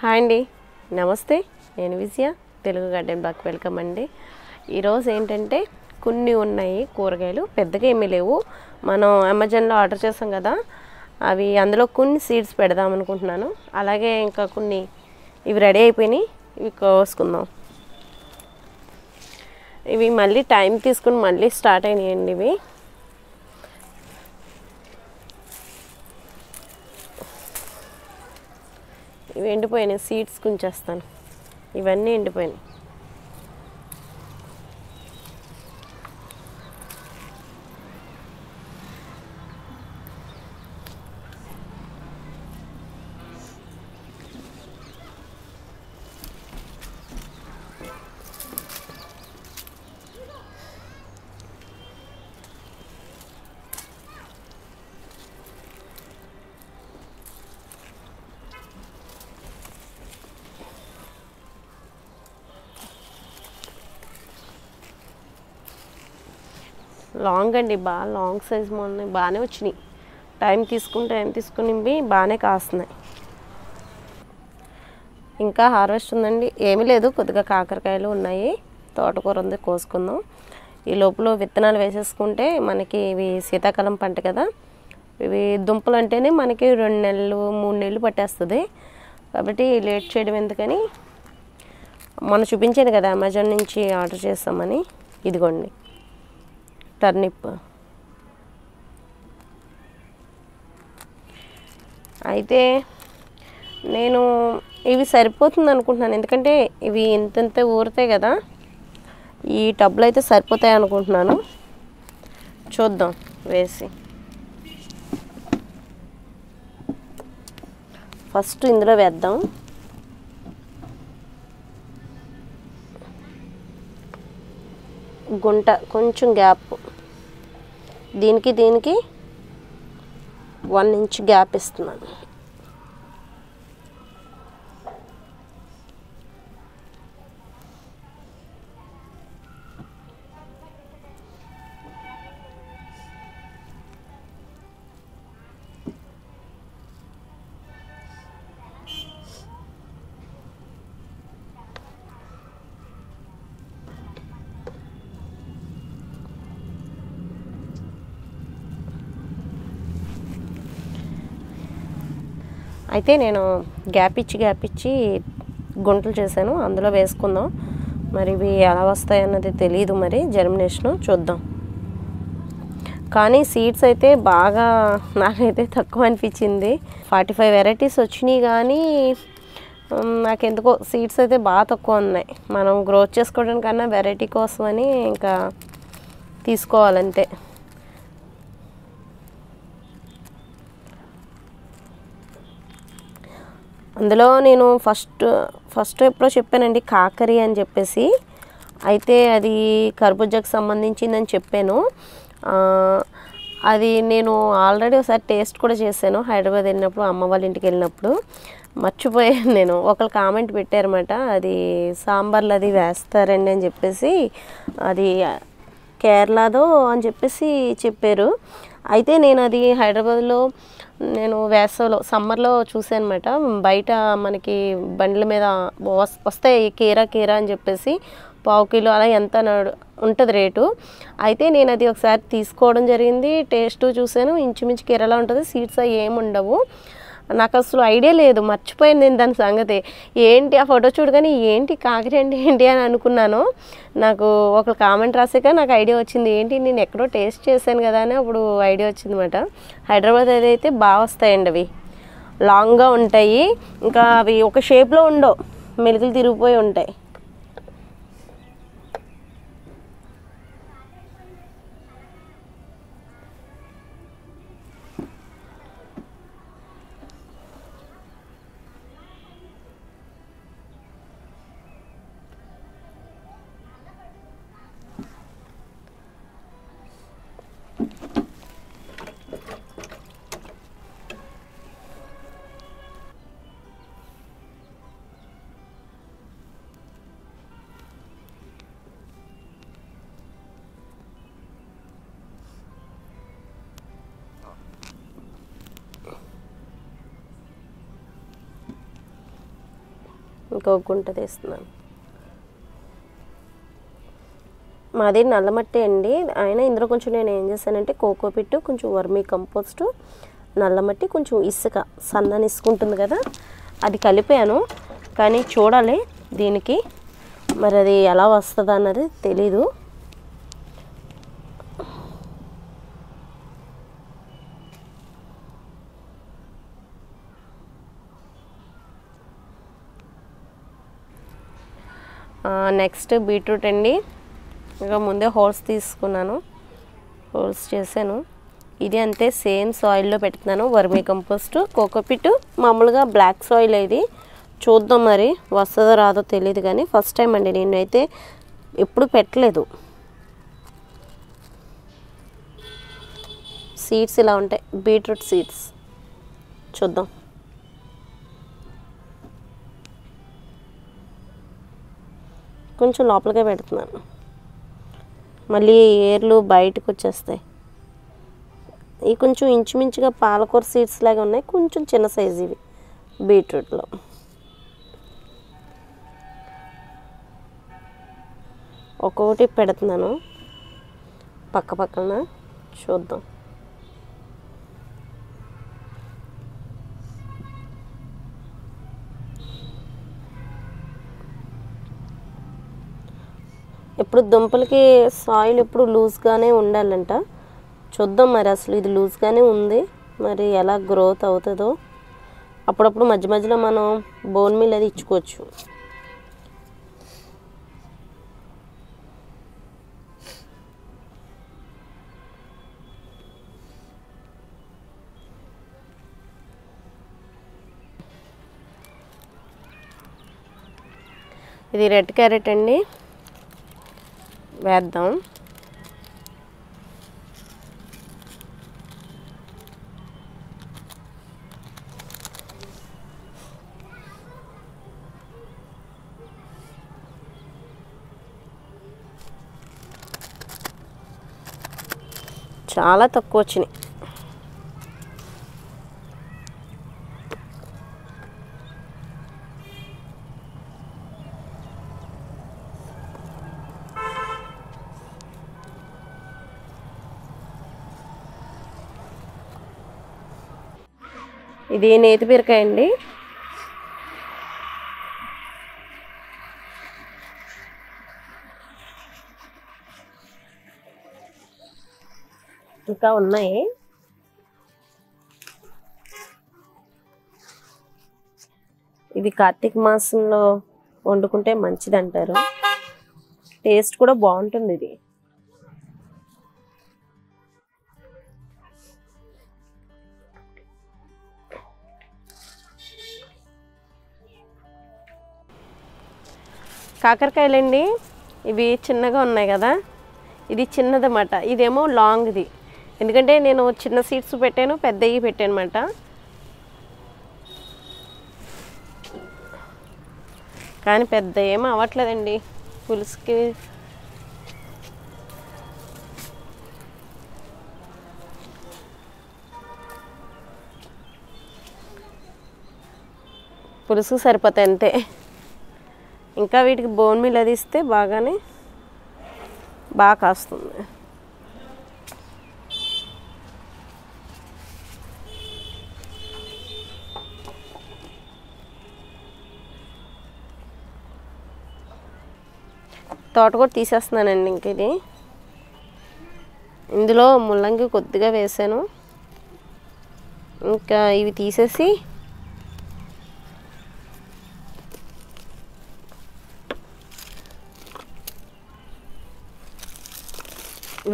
Hi అండి, నమస్తే. నేను విజయ, తెలుగు గార్డెన్ బ్లాక్ వెల్కమ్ అండి. ఈరోజు ఏంటంటే కొన్ని ఉన్నాయి కూరగాయలు, పెద్దగా ఏమీ లేవు. మనం అమెజాన్లో ఆర్డర్ చేసాం కదా, అవి అందులో కొన్ని సీడ్స్ పెడదాం అనుకుంటున్నాను. అలాగే ఇంకా కొన్ని ఇవి రెడీ అయిపోయినాయి, ఇవి కోసుకుందాం. ఇవి మళ్ళీ టైం తీసుకుని మళ్ళీ స్టార్ట్ అయినాయండి. ఇవి ఎండిపోయినాయి, సీడ్స్ కుంచేస్తాను. ఇవన్నీ ఎండిపోయినాయి. లాంగ్ అండి, బాగా లాంగ్ సైజ్ మొన్న బాగానే వచ్చినాయి. టైం తీసుకుని బాగానే కాస్తున్నాయి. ఇంకా హార్వెస్ట్ ఉందండి, ఏమీ లేదు. కొద్దిగా కాకరకాయలు ఉన్నాయి, తోటకూర ఉంది, కోసుకుందాం. ఈ లోపల విత్తనాలు వేసేసుకుంటే మనకి ఇవి శీతాకాలం పంట కదా, ఇవి దుంపలు అంటేనే మనకి 2 నెలలు 3 నెలలు పట్టేస్తుంది. కాబట్టి లేట్ చేయడం ఎందుకని, మొన్న చూపించాను కదా అమెజాన్ నుంచి ఆర్డర్ చేస్తామని. ఇదిగోండి టర్నిప్. అయితే నేను ఇవి సరిపోతుంది అనుకుంటున్నాను, ఎందుకంటే ఇవి ఇంతంత ఊరుతాయి కదా, ఈ టబ్లో అయితే సరిపోతాయి అనుకుంటున్నాను. చూద్దాం వేసి. ఫస్ట్ ఇందులో వేద్దాం. గుంట కొంచెం గ్యాప్, దీనికి 1 ఇంచ్ గ్యాప్ ఇస్తున్నాను. అయితే నేను గ్యాప్ ఇచ్చి గుంటలు చేశాను, అందులో వేసుకుందాం. మరి ఇవి ఎలా వస్తాయి అన్నది తెలియదు, మరి జర్మినేషన్ చూద్దాం. కానీ సీడ్స్ అయితే బాగా నాకైతే తక్కువ అనిపించింది. 45 వెరైటీస్ వచ్చినాయి, కానీ నాకెందుకో సీడ్స్ అయితే బాగా తక్కువ ఉన్నాయి. మనం గ్రోత్ చేసుకోవడానికన్నా వెరైటీ కోసమని ఇంకా తీసుకోవాలంతే. అందులో నేను ఫస్ట్ ఎప్పుడో చెప్పానండి, కాకరి అని చెప్పేసి. అయితే అది కర్బూజాకు సంబంధించిందని చెప్పాను. అది నేను ఆల్రెడీ ఒకసారి టేస్ట్ కూడా చేశాను హైదరాబాద్ వెళ్ళినప్పుడు, అమ్మ వాళ్ళ ఇంటికి వెళ్ళినప్పుడు. మర్చిపోయాను నేను. ఒకళ్ళు కామెంట్ పెట్టారన్నమాట, అది సాంబార్లో అది వేస్తారండి అని చెప్పేసి, అది కేరళదో అని చెప్పేసి చెప్పారు. అయితే నేను అది హైదరాబాద్లో వేసవిలో సమ్మర్లో చూసాను అనమాట. బయట మనకి బండ్ల మీద వస్తాయి కీరా అని చెప్పేసి, పావు కిలో అలా ఎంత ఉంటుంది రేటు. అయితే నేను అది ఒకసారి తీసుకోవడం జరిగింది, టేస్ట్ చూసాను. ఇంచుమించు కీరలా ఉంటుంది, సీడ్స్ ఏమి ఉండవు. నాకు అసలు ఐడియా లేదు, మర్చిపోయాను నేను దాని సంగతి. ఏంటి ఆ ఫోటో చూడగానే ఏంటి కాకరి అంటే ఏంటి అని అనుకున్నాను. నాకు ఒక కామెంట్ రాసాక నాకు ఐడియా వచ్చింది, ఏంటి నేను ఎక్కడో టేస్ట్ చేశాను కదా అని అప్పుడు ఐడియా వచ్చింది అనమాట. హైదరాబాద్ అయితే బాగా వస్తాయండి, అవి లాంగ్గా ఉంటాయి. ఇంకా అవి ఒక షేప్లో ఉండవు, మెలికలు తిరిగిపోయి ఉంటాయి. ఇంకొక గుంట తీస్తున్నాను. మాది నల్లమట్టి అండి. అయినా ఇందులో కొంచెం నేను ఏం చేశానంటే కోకోపిట్, కొంచెం వర్మీ కంపోస్టు, నల్లమట్టి, కొంచెం ఇసుక, సన్నని ఇసుక ఉంటుంది కదా, అది కలిపాను. కానీ చూడాలి దీనికి మరి అది ఎలా వస్తుంది అన్నది తెలీదు. నెక్స్ట్ బీట్రూట్ అండి. ఇంకా ముందే హోల్స్ తీసుకున్నాను, హోల్స్ చేశాను. ఇది అంతే సేమ్ సాయిల్లో పెడుతున్నాను. వర్మీ కంపోస్ట్, కోకోపిట్, మామూలుగా బ్లాక్ సాయిల్. ఇది చూద్దాం మరి వస్తుందో రాదో తెలియదు, కానీ ఫస్ట్ టైం అండి, నేనైతే ఎప్పుడు పెట్టలేదు. సీడ్స్ ఇలా ఉంటాయి, బీట్రూట్ సీడ్స్. చూద్దాం. కొంచెం లోపలికే పెడుతున్నాను, మళ్ళీ ఏర్లు బయటకు వచ్చేస్తాయి. ఇవి కొంచెం ఇంచుమించుగా పాలకూర సీడ్స్ లాగా ఉన్నాయి, కొంచెం చిన్న సైజు ఇవి బీట్రూట్లో. ఒక్కొక్కటి పెడుతున్నాను పక్క పక్కన, చూద్దాం. ఇప్పుడు దుంపలకి సాయిల్ ఎప్పుడు లూజ్గానే ఉండాలంట. చూద్దాం మరి, అసలు ఇది లూజ్గానే ఉంది, మరి ఎలా గ్రోత్ అవుతుందో. అప్పుడప్పుడు మధ్య మధ్యలో మనం బోన్ మీల్ అది ఇచ్చుకోవచ్చు. ఇది రెడ్ క్యారెట్ అండి, వేద్దాం. చాలా తక్కువ వచ్చినాయి. ఇది నేతి బీరకాయ అండి. ఇంకా ఉన్నాయి. ఇది కార్తీక మాసంలో వండుకుంటే మంచిది అంటారు, టేస్ట్ కూడా బాగుంటుంది. ఇది కాకరకాయలండి. ఇవి చిన్నగా ఉన్నాయి కదా, ఇది చిన్నదన్నమాట, ఇదేమో లాంగ్ది. ఎందుకంటే నేను చిన్న సీడ్స్ పెట్టాను, పెద్దవి పెట్టాను అన్నమాట. కానీ పెద్ద ఏమో అవ్వట్లేదండి పులుసుకి. పులుసుకు సరిపోతాయి అంతే. ఇంకా వీటికి బోన్ మీల్ అది ఇస్తే బాగా కాస్తుంది. తోటకూర తీసేస్తున్నానండి. ఇంక ఇది ఇందులో ముల్లంగి కొద్దిగా వేసాను. ఇంకా ఇవి తీసేసి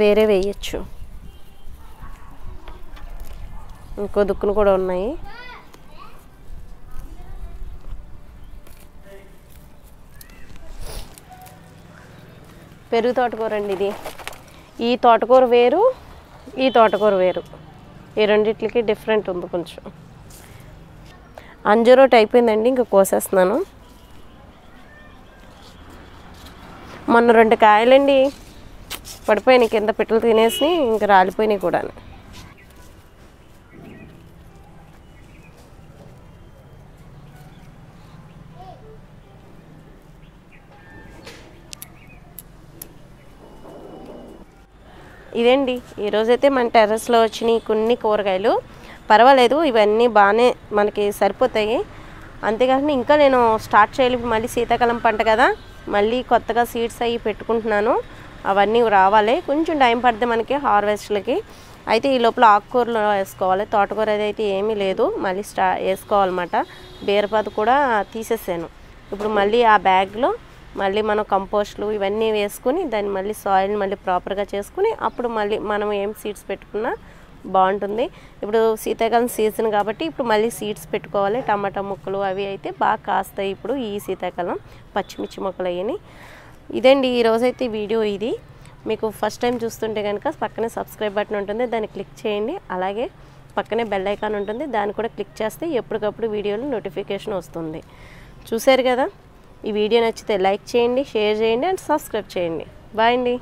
వేరే వేయచ్చు. ఇంకో దుక్కులు కూడా ఉన్నాయి. పెరుగు తోటకూర అండి ఇది. ఈ తోటకూర వేరు, ఈ తోటకూర వేరు. ఈ రెండిట్లకి డిఫరెంట్ ఉంది కొంచెం. అంజూరోట్ అయిపోయిందండి, ఇంకా కోసేస్తున్నాను. మొన్న 2 కాయలండి పడిపోయినాయి కింద, పిట్టలు తినేసి ఇంకా రాలిపోయినాయి కూడా. ఇదేండి ఈరోజైతే మన టెర్రస్లో వచ్చినాయి కొన్ని కూరగాయలు. పర్వాలేదు, ఇవన్నీ బాగానే మనకి సరిపోతాయి. అంతేకాకుండా ఇంకా నేను స్టార్ట్ చేయాలి. మళ్ళీ శీతాకాలం పంట కదా, మళ్ళీ కొత్తగా సీడ్స్ అవి పెట్టుకుంటున్నాను. అవన్నీ రావాలి, కొంచెం టైం పడుతుంది మనకి హార్వెస్ట్లకి. అయితే ఈ లోపల ఆకుకూరలు వేసుకోవాలి. తోటకూర అయితే ఏమీ లేదు, మళ్ళీ వేసుకోవాలన్నమాట. బీరపాదు కూడా తీసేసాను. ఇప్పుడు మళ్ళీ ఆ బ్యాగ్లో మళ్ళీ మనం కంపోస్ట్లు ఇవన్నీ వేసుకుని దాన్ని మళ్ళీ సాయిల్ మళ్ళీ ప్రాపర్గా చేసుకుని అప్పుడు మళ్ళీ మనం ఏం సీడ్స్ పెట్టుకున్నా బాగుంటుంది. ఇప్పుడు శీతాకాలం సీజన్ కాబట్టి ఇప్పుడు మళ్ళీ సీడ్స్ పెట్టుకోవాలి. టమాటా ముక్కలు అవి అయితే బాగా కాస్తాయి ఇప్పుడు ఈ శీతాకాలం. పచ్చిమిర్చి మొక్కలు అయ్యని. ఇదండి ఈరోజైతే వీడియో. ఇది మీకు ఫస్ట్ టైం చూస్తుంటే కనుక పక్కనే సబ్స్క్రైబ్ బటన్ ఉంటుంది, దాన్ని క్లిక్ చేయండి. అలాగే పక్కనే బెల్ ఐకాన్ ఉంటుంది, దాన్ని కూడా క్లిక్ చేస్తే ఎప్పటికప్పుడు వీడియోలో నోటిఫికేషన్ వస్తుంది. చూశారు కదా, ఈ వీడియో నచ్చితే లైక్ చేయండి, షేర్ చేయండి అండ్ సబ్స్క్రైబ్ చేయండి. బాయ్ అండి.